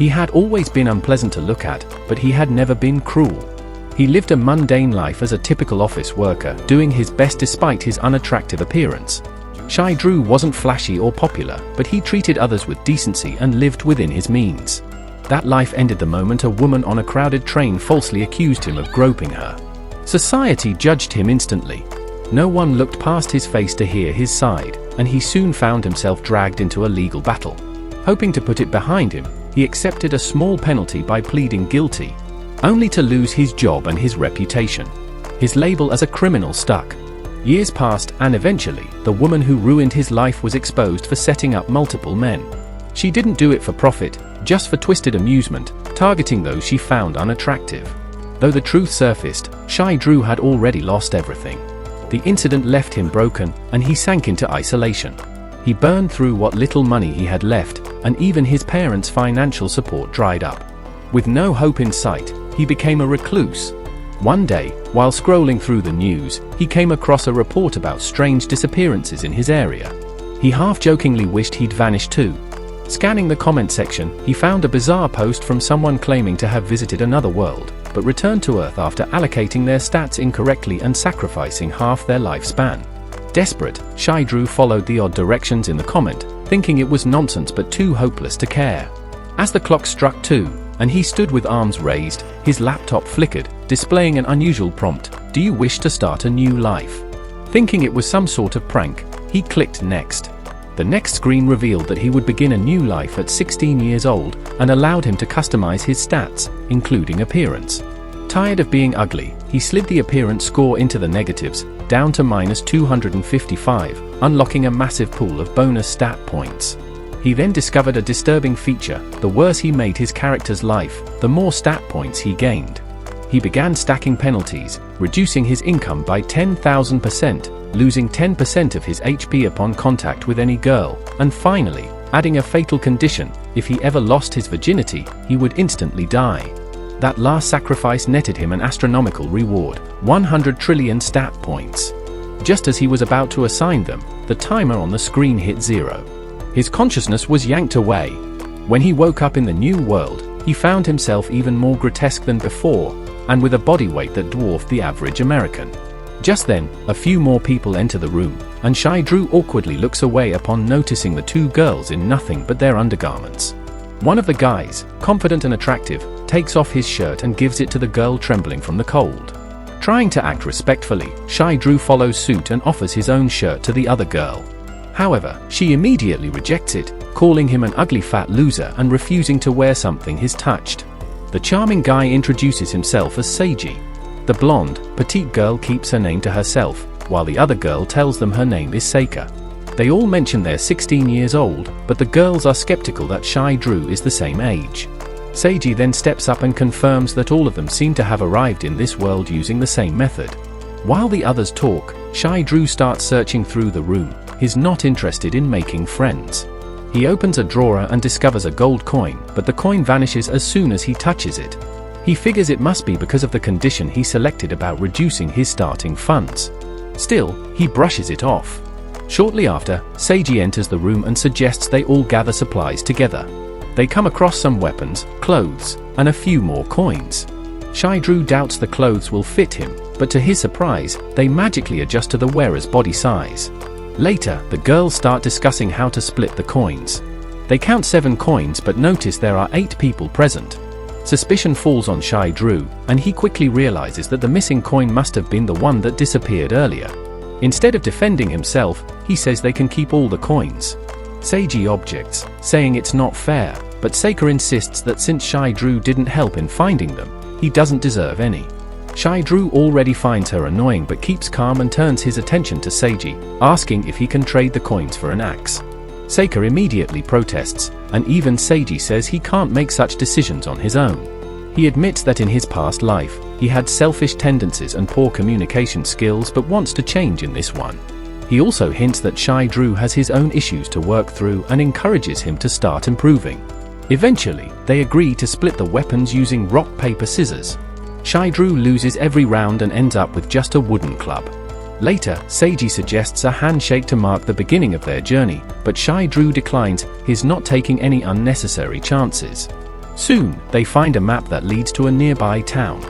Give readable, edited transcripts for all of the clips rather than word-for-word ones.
He had always been unpleasant to look at, but he had never been cruel. He lived a mundane life as a typical office worker, doing his best despite his unattractive appearance. Shy Drew wasn't flashy or popular, but he treated others with decency and lived within his means. That life ended the moment a woman on a crowded train falsely accused him of groping her. Society judged him instantly. No one looked past his face to hear his side, and he soon found himself dragged into a legal battle. Hoping to put it behind him, he accepted a small penalty by pleading guilty, only to lose his job and his reputation. His label as a criminal stuck. Years passed, and eventually, the woman who ruined his life was exposed for setting up multiple men. She didn't do it for profit, just for twisted amusement, targeting those she found unattractive. Though the truth surfaced, Shy Drew had already lost everything. The incident left him broken, and he sank into isolation. He burned through what little money he had left, and even his parents' financial support dried up. With no hope in sight, he became a recluse. One day, while scrolling through the news, he came across a report about strange disappearances in his area. He half-jokingly wished he'd vanished too. Scanning the comment section, he found a bizarre post from someone claiming to have visited another world, but returned to Earth after allocating their stats incorrectly and sacrificing half their lifespan. Desperate, Shy Drew followed the odd directions in the comment, thinking it was nonsense but too hopeless to care. As the clock struck 2, and he stood with arms raised, his laptop flickered, displaying an unusual prompt: "Do you wish to start a new life?" Thinking it was some sort of prank, he clicked next. The next screen revealed that he would begin a new life at 16 years old, and allowed him to customize his stats, including appearance. Tired of being ugly, he slid the appearance score into the negatives, down to -255, unlocking a massive pool of bonus stat points. He then discovered a disturbing feature: the worse he made his character's life, the more stat points he gained. He began stacking penalties, reducing his income by 10,000%, losing 10% of his HP upon contact with any girl, and finally, adding a fatal condition: if he ever lost his virginity, he would instantly die. That last sacrifice netted him an astronomical reward, 100 trillion stat points. Just as he was about to assign them, the timer on the screen hit 0. His consciousness was yanked away. When he woke up in the new world, he found himself even more grotesque than before, and with a body weight that dwarfed the average American. Just then, a few more people enter the room, and Shy Drew awkwardly looks away upon noticing the two girls in nothing but their undergarments. One of the guys, confident and attractive, takes off his shirt and gives it to the girl trembling from the cold. Trying to act respectfully, Shy Drew follows suit and offers his own shirt to the other girl. However, she immediately rejects it, calling him an ugly fat loser and refusing to wear something he's touched. The charming guy introduces himself as Seiji. The blonde, petite girl keeps her name to herself, while the other girl tells them her name is Seika. They all mention they're 16 years old, but the girls are skeptical that Shy Drew is the same age. Seiji then steps up and confirms that all of them seem to have arrived in this world using the same method. While the others talk, Shy Drew starts searching through the room. He's not interested in making friends. He opens a drawer and discovers a gold coin, but the coin vanishes as soon as he touches it. He figures it must be because of the condition he selected about reducing his starting funds. Still, he brushes it off. Shortly after, Seiji enters the room and suggests they all gather supplies together. They come across some weapons, clothes, and a few more coins. Shy Drew doubts the clothes will fit him, but to his surprise, they magically adjust to the wearer's body size. Later, the girls start discussing how to split the coins. They count 7 coins but notice there are 8 people present. Suspicion falls on Shy Drew, and he quickly realizes that the missing coin must have been the one that disappeared earlier. Instead of defending himself, he says they can keep all the coins. Seiji objects, saying it's not fair, but Seika insists that since Shy Drew didn't help in finding them, he doesn't deserve any. Shy Drew already finds her annoying but keeps calm and turns his attention to Seiji, asking if he can trade the coins for an axe. Seika immediately protests, and even Seiji says he can't make such decisions on his own. He admits that in his past life, he had selfish tendencies and poor communication skills but wants to change in this one. He also hints that Shy Drew has his own issues to work through and encourages him to start improving. Eventually, they agree to split the weapons using rock, paper, scissors. Shy Drew loses every round and ends up with just a wooden club. Later, Seiji suggests a handshake to mark the beginning of their journey, but Shy Drew declines, he's not taking any unnecessary chances. Soon, they find a map that leads to a nearby town.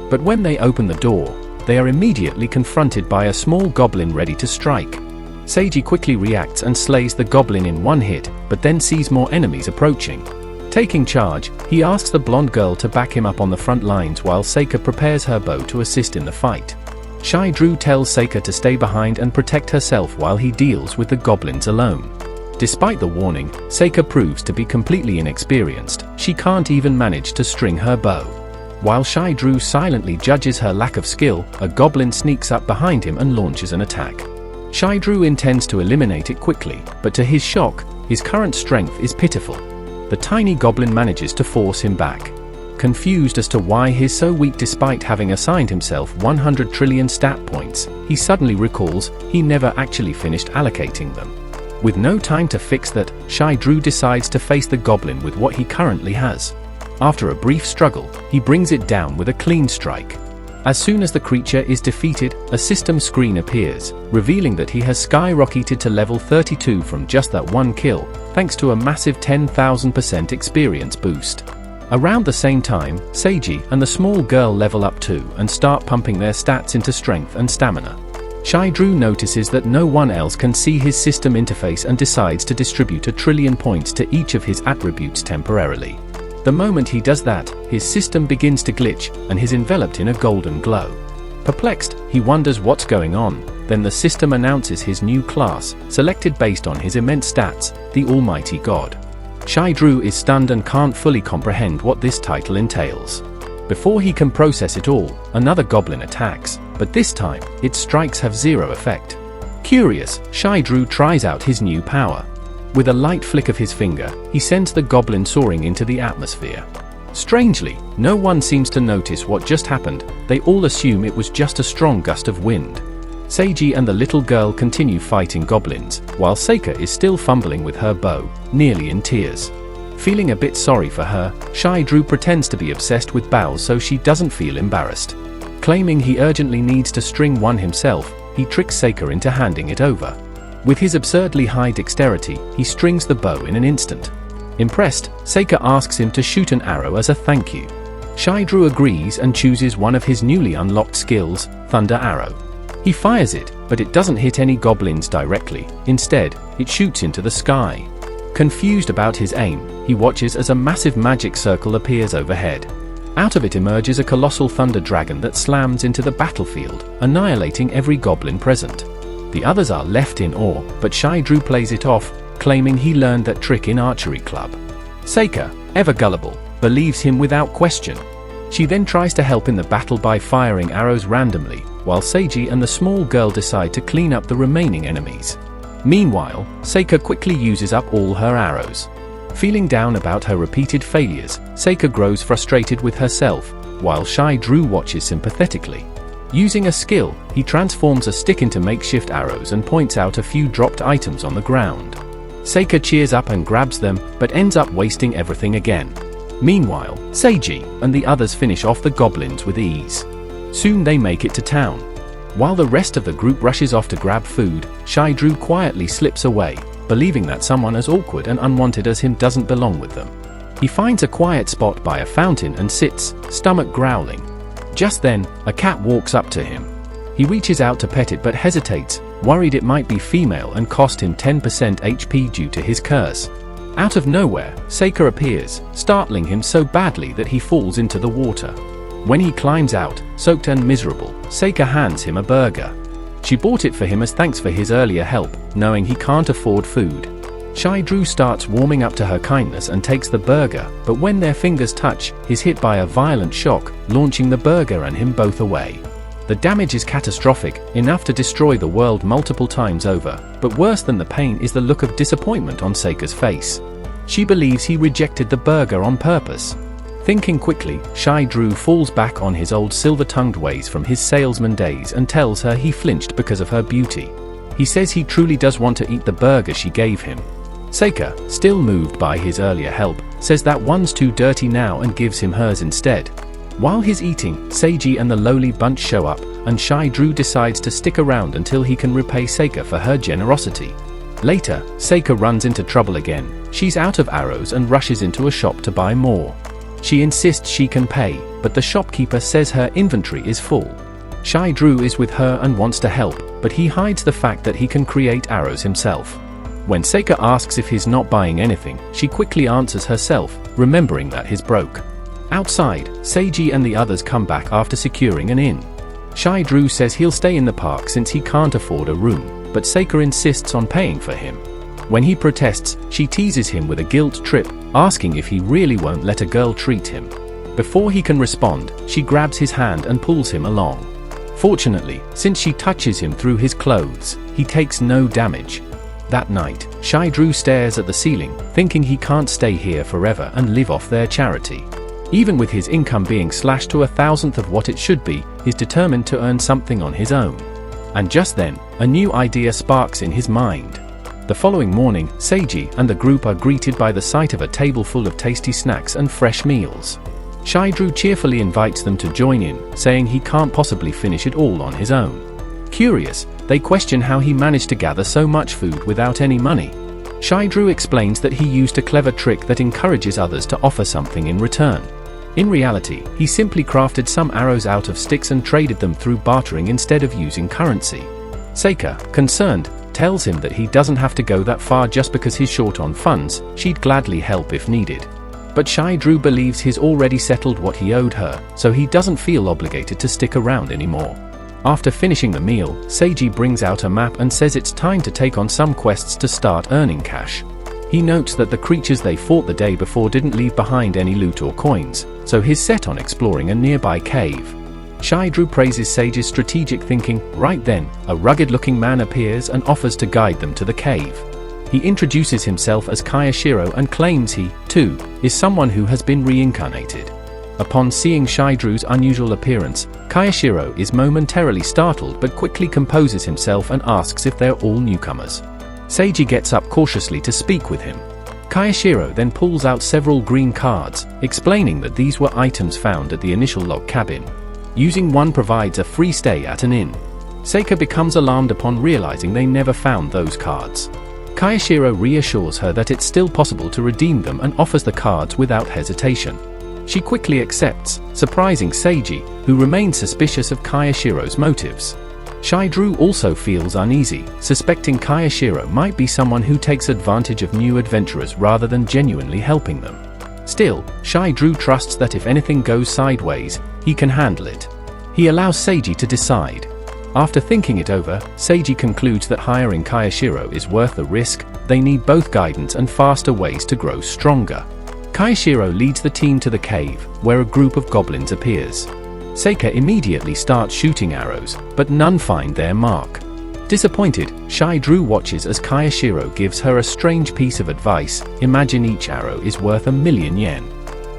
But when they open the door, they are immediately confronted by a small goblin ready to strike. Seiji quickly reacts and slays the goblin in one hit, but then sees more enemies approaching. Taking charge, he asks the blonde girl to back him up on the front lines while Seika prepares her bow to assist in the fight. Shai Drew tells Seika to stay behind and protect herself while he deals with the goblins alone. Despite the warning, Seika proves to be completely inexperienced. She can't even manage to string her bow. While Shai Drew silently judges her lack of skill, a goblin sneaks up behind him and launches an attack. Shai Drew intends to eliminate it quickly, but to his shock, his current strength is pitiful. The tiny goblin manages to force him back. Confused as to why he's so weak despite having assigned himself 100 trillion stat points, he suddenly recalls he never actually finished allocating them. With no time to fix that, Shai Drew decides to face the goblin with what he currently has. After a brief struggle, he brings it down with a clean strike. As soon as the creature is defeated, a system screen appears, revealing that he has skyrocketed to level 32 from just that one kill, thanks to a massive 10,000% experience boost. Around the same time, Seiji and the small girl level up too and start pumping their stats into strength and stamina. Shai Drew notices that no one else can see his system interface and decides to distribute 1 trillion points to each of his attributes temporarily. The moment he does that, his system begins to glitch, and he's enveloped in a golden glow. Perplexed, he wonders what's going on, then the system announces his new class, selected based on his immense stats, the Almighty God. Shai Drew is stunned and can't fully comprehend what this title entails. Before he can process it all, another goblin attacks, but this time, its strikes have zero effect. Curious, Shai Drew tries out his new power. With a light flick of his finger, he sends the goblin soaring into the atmosphere. Strangely, no one seems to notice what just happened. They all assume it was just a strong gust of wind. Seiji and the little girl continue fighting goblins, while Seika is still fumbling with her bow, nearly in tears. Feeling a bit sorry for her, Shai Drew pretends to be obsessed with bows so she doesn't feel embarrassed. Claiming he urgently needs to string one himself, he tricks Seika into handing it over. With his absurdly high dexterity, he strings the bow in an instant. Impressed, Seika asks him to shoot an arrow as a thank you. Shai Drew agrees and chooses one of his newly unlocked skills, Thunder Arrow. He fires it, but it doesn't hit any goblins directly. Instead, it shoots into the sky. Confused about his aim, he watches as a massive magic circle appears overhead. Out of it emerges a colossal thunder dragon that slams into the battlefield, annihilating every goblin present. The others are left in awe, but Shai Drew plays it off, claiming he learned that trick in archery club. Seika, ever gullible, believes him without question. She then tries to help in the battle by firing arrows randomly, while Seiji and the small girl decide to clean up the remaining enemies. Meanwhile, Seika quickly uses up all her arrows. Feeling down about her repeated failures, Seika grows frustrated with herself, while Shai Drew watches sympathetically. Using a skill, he transforms a stick into makeshift arrows and points out a few dropped items on the ground. Seika cheers up and grabs them, but ends up wasting everything again. Meanwhile, Seiji and the others finish off the goblins with ease. Soon they make it to town. While the rest of the group rushes off to grab food, Shai Drew quietly slips away, believing that someone as awkward and unwanted as him doesn't belong with them. He finds a quiet spot by a fountain and sits, stomach growling. Just then, a cat walks up to him. He reaches out to pet it but hesitates, worried it might be female and cost him 10% HP due to his curse. Out of nowhere, Seika appears, startling him so badly that he falls into the water. When he climbs out, soaked and miserable, Seika hands him a burger. She bought it for him as thanks for his earlier help, knowing he can't afford food. Shai Drew starts warming up to her kindness and takes the burger, but when their fingers touch, he's hit by a violent shock, launching the burger and him both away. The damage is catastrophic, enough to destroy the world multiple times over, but worse than the pain is the look of disappointment on Seika's face. She believes he rejected the burger on purpose. Thinking quickly, Shai Drew falls back on his old silver-tongued ways from his salesman days and tells her he flinched because of her beauty. He says he truly does want to eat the burger she gave him. Seika, still moved by his earlier help, says that one's too dirty now and gives him hers instead. While he's eating, Seiji and the lowly bunch show up, and Shai Drew decides to stick around until he can repay Seika for her generosity. Later, Seika runs into trouble again. She's out of arrows and rushes into a shop to buy more. She insists she can pay, but the shopkeeper says her inventory is full. Shy Drew is with her and wants to help, but he hides the fact that he can create arrows himself. When Seika asks if he's not buying anything, she quickly answers herself, remembering that he's broke. Outside, Seiji and the others come back after securing an inn. Shy Drew says he'll stay in the park since he can't afford a room, but Seika insists on paying for him. When he protests, she teases him with a guilt trip, asking if he really won't let a girl treat him. Before he can respond, she grabs his hand and pulls him along. Fortunately, since she touches him through his clothes, he takes no damage. That night, Shy Drew stares at the ceiling, thinking he can't stay here forever and live off their charity. Even with his income being slashed to 1,000th of what it should be, he's determined to earn something on his own. And just then, a new idea sparks in his mind. The following morning, Seiji and the group are greeted by the sight of a table full of tasty snacks and fresh meals. Shy Drew cheerfully invites them to join in, saying he can't possibly finish it all on his own. Curious, they question how he managed to gather so much food without any money. Shy Drew explains that he used a clever trick that encourages others to offer something in return. In reality, he simply crafted some arrows out of sticks and traded them through bartering instead of using currency. Seika, concerned, tells him that he doesn't have to go that far just because he's short on funds. She'd gladly help if needed. But Shy Drew believes he's already settled what he owed her, so he doesn't feel obligated to stick around anymore. After finishing the meal, Seiji brings out a map and says it's time to take on some quests to start earning cash. He notes that the creatures they fought the day before didn't leave behind any loot or coins, so he's set on exploring a nearby cave. Shy Drew praises Seiji's strategic thinking. Right then, a rugged-looking man appears and offers to guide them to the cave. He introduces himself as Kayashiro and claims he, too, is someone who has been reincarnated. Upon seeing Shy Drew's unusual appearance, Kayashiro is momentarily startled but quickly composes himself and asks if they're all newcomers. Seiji gets up cautiously to speak with him. Kayashiro then pulls out several green cards, explaining that these were items found at the initial log cabin. Using one provides a free stay at an inn. Seika becomes alarmed upon realizing they never found those cards. Kayashiro reassures her that it's still possible to redeem them and offers the cards without hesitation. She quickly accepts, surprising Seiji, who remains suspicious of Kayashiro's motives. Shy Drew also feels uneasy, suspecting Kayashiro might be someone who takes advantage of new adventurers rather than genuinely helping them. Still, Shy Drew trusts that if anything goes sideways, he can handle it. He allows Seiji to decide. After thinking it over, Seiji concludes that hiring Kayashiro is worth the risk. They need both guidance and faster ways to grow stronger. Kayashiro leads the team to the cave, where a group of goblins appears. Seika immediately starts shooting arrows, but none find their mark. Disappointed, Shy Drew watches as Kayashiro gives her a strange piece of advice. Imagine each arrow is worth 1,000,000 yen.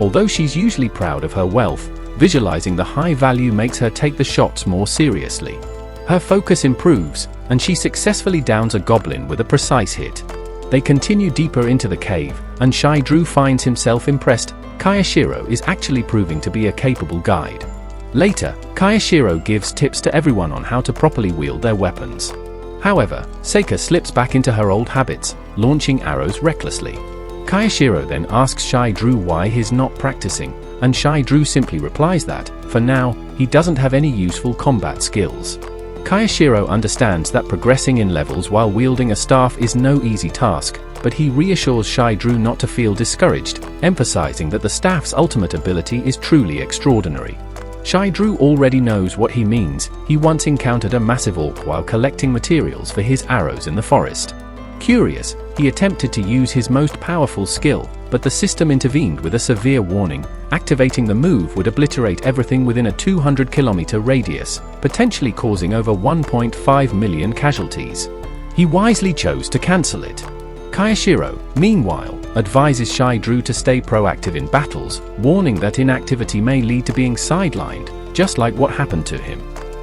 Although she's usually proud of her wealth, visualizing the high value makes her take the shots more seriously. Her focus improves, and she successfully downs a goblin with a precise hit. They continue deeper into the cave, and Shy Drew finds himself impressed. Kayashiro is actually proving to be a capable guide. Later, Kayashiro gives tips to everyone on how to properly wield their weapons. However, Seika slips back into her old habits, launching arrows recklessly. Kayashiro then asks Shy Drew why he's not practicing, and Shy Drew simply replies that, for now, he doesn't have any useful combat skills. Kayashiro understands that progressing in levels while wielding a staff is no easy task, but he reassures Shy Drew not to feel discouraged, emphasizing that the staff's ultimate ability is truly extraordinary. Shy Drew already knows what he means. He once encountered a massive orc while collecting materials for his arrows in the forest. Curious, he attempted to use his most powerful skill, but the system intervened with a severe warning. Activating the move would obliterate everything within a 200-kilometer radius, potentially causing over 1.5 million casualties. He wisely chose to cancel it. Kayashiro, meanwhile, advises Shy Drew to stay proactive in battles, warning that inactivity may lead to being sidelined, just like what happened to him.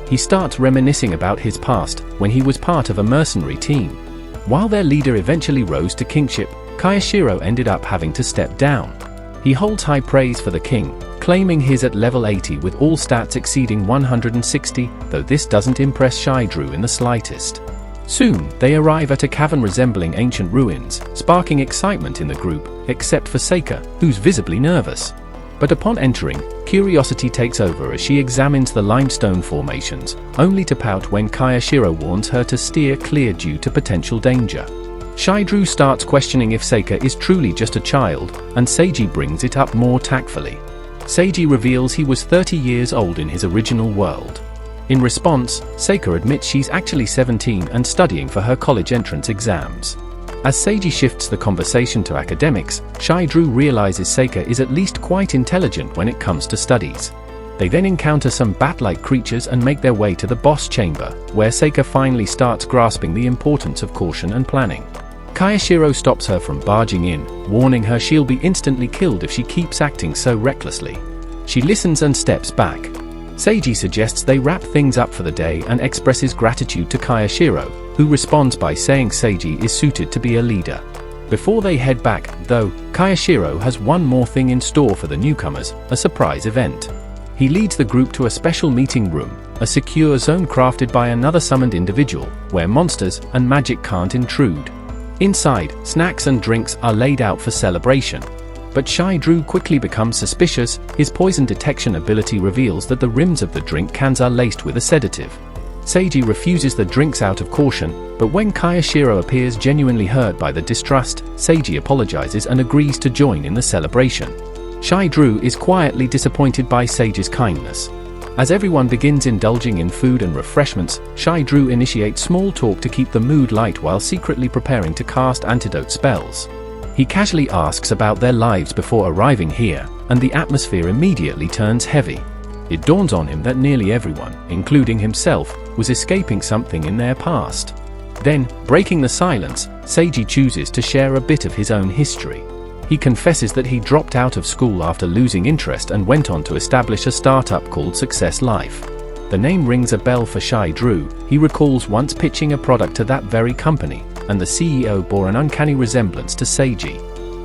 He starts reminiscing about his past, when he was part of a mercenary team. While their leader eventually rose to kingship, Kayashiro ended up having to step down. He holds high praise for the king, claiming he's at level 80 with all stats exceeding 160, though this doesn't impress Shy Drew in the slightest. Soon, they arrive at a cavern resembling ancient ruins, sparking excitement in the group, except for Seika, who's visibly nervous. But upon entering, curiosity takes over as she examines the limestone formations, only to pout when Kayashiro warns her to steer clear due to potential danger. Shidru starts questioning if Seika is truly just a child, and Seiji brings it up more tactfully. Seiji reveals he was 30 years old in his original world. In response, Seika admits she's actually 17 and studying for her college entrance exams. As Seiji shifts the conversation to academics, Shidru realizes Seika is at least quite intelligent when it comes to studies. They then encounter some bat-like creatures and make their way to the boss chamber, where Seika finally starts grasping the importance of caution and planning. Kayashiro stops her from barging in, warning her she'll be instantly killed if she keeps acting so recklessly. She listens and steps back. Seiji suggests they wrap things up for the day and expresses gratitude to Kayashiro, who responds by saying Seiji is suited to be a leader. Before they head back, though, Kayashiro has one more thing in store for the newcomers, a surprise event. He leads the group to a special meeting room, a secure zone crafted by another summoned individual, where monsters and magic can't intrude. Inside, snacks and drinks are laid out for celebration. But Shidru quickly becomes suspicious. His poison detection ability reveals that the rims of the drink cans are laced with a sedative. Seiji refuses the drinks out of caution, but when Kayashiro appears genuinely hurt by the distrust, Seiji apologizes and agrees to join in the celebration. Shidru is quietly disappointed by Seiji's kindness. As everyone begins indulging in food and refreshments, Shidru initiates small talk to keep the mood light while secretly preparing to cast antidote spells. He casually asks about their lives before arriving here, and the atmosphere immediately turns heavy. It dawns on him that nearly everyone, including himself, was escaping something in their past. Then, breaking the silence, Seiji chooses to share a bit of his own history. He confesses that he dropped out of school after losing interest and went on to establish a startup called Success Life. The name rings a bell for Shidru. He recalls once pitching a product to that very company, and the CEO bore an uncanny resemblance to Seiji.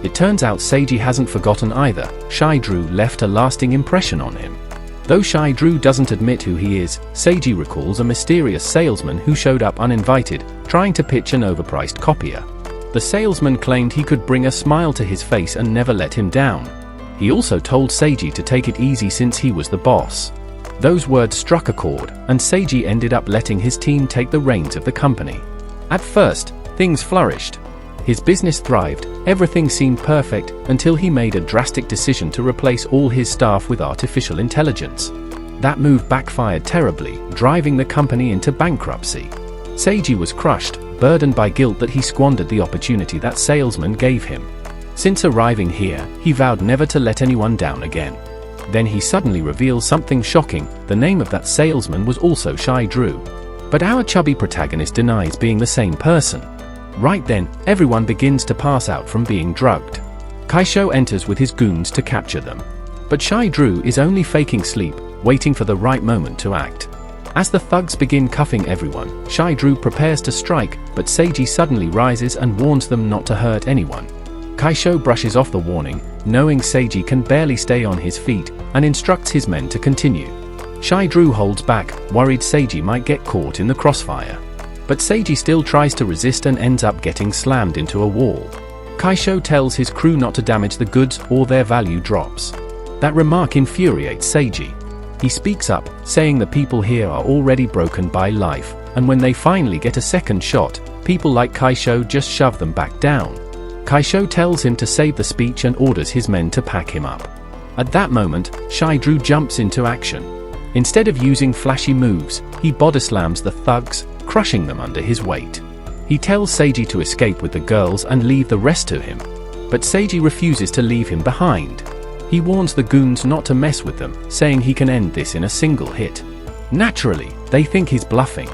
It turns out Seiji hasn't forgotten either. Shidru left a lasting impression on him. Though Shidru doesn't admit who he is, Seiji recalls a mysterious salesman who showed up uninvited, trying to pitch an overpriced copier. The salesman claimed he could bring a smile to his face and never let him down. He also told Seiji to take it easy since he was the boss. Those words struck a chord, and Seiji ended up letting his team take the reins of the company. At first, things flourished. His business thrived, everything seemed perfect, until he made a drastic decision to replace all his staff with artificial intelligence. That move backfired terribly, driving the company into bankruptcy. Seiji was crushed, burdened by guilt that he squandered the opportunity that salesman gave him. Since arriving here, he vowed never to let anyone down again. Then he suddenly reveals something shocking. The name of that salesman was also Shidru. But our chubby protagonist denies being the same person. Right then, everyone begins to pass out from being drugged. Kaisho enters with his goons to capture them. But Shidru is only faking sleep, waiting for the right moment to act. As the thugs begin cuffing everyone, Shidru prepares to strike, but Seiji suddenly rises and warns them not to hurt anyone. Kaisho brushes off the warning, knowing Seiji can barely stay on his feet, and instructs his men to continue. Shidru holds back, worried Seiji might get caught in the crossfire. But Seiji still tries to resist and ends up getting slammed into a wall. Kaisho tells his crew not to damage the goods or their value drops. That remark infuriates Seiji. He speaks up, saying the people here are already broken by life, and when they finally get a second shot, people like Kaisho just shove them back down. Kaisho tells him to save the speech and orders his men to pack him up. At that moment, Shidru jumps into action. Instead of using flashy moves, he body slams the thugs, crushing them under his weight. He tells Seiji to escape with the girls and leave the rest to him. But Seiji refuses to leave him behind. He warns the goons not to mess with them, saying he can end this in a single hit. Naturally, they think he's bluffing.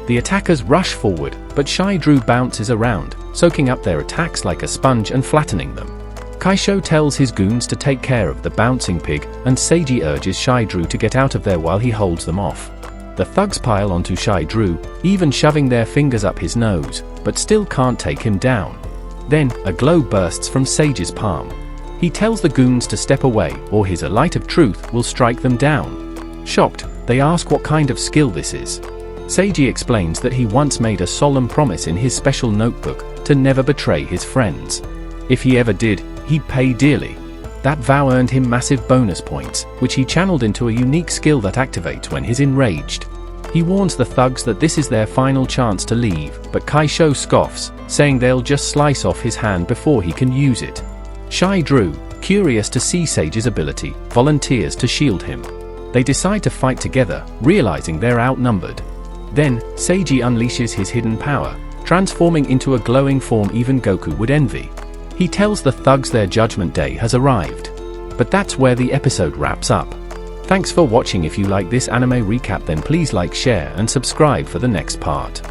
The attackers rush forward, but Shidru bounces around, soaking up their attacks like a sponge and flattening them. Kaisho tells his goons to take care of the bouncing pig, and Seiji urges Shidru to get out of there while he holds them off. The thugs pile onto Shidru, even shoving their fingers up his nose, but still can't take him down. Then, a glow bursts from Seiji's palm. He tells the goons to step away, or his light of truth will strike them down. Shocked, they ask what kind of skill this is. Seiji explains that he once made a solemn promise in his special notebook to never betray his friends. If he ever did, he'd pay dearly. That vow earned him massive bonus points, which he channeled into a unique skill that activates when he's enraged. He warns the thugs that this is their final chance to leave, but Kaisho scoffs, saying they'll just slice off his hand before he can use it. Shy Drew, curious to see Sage's ability, volunteers to shield him. They decide to fight together, realizing they're outnumbered. Then, Seiji unleashes his hidden power, transforming into a glowing form even Goku would envy. He tells the thugs their judgment day has arrived. But that's where the episode wraps up. Thanks for watching. If you like this anime recap, then please like, share and subscribe for the next part.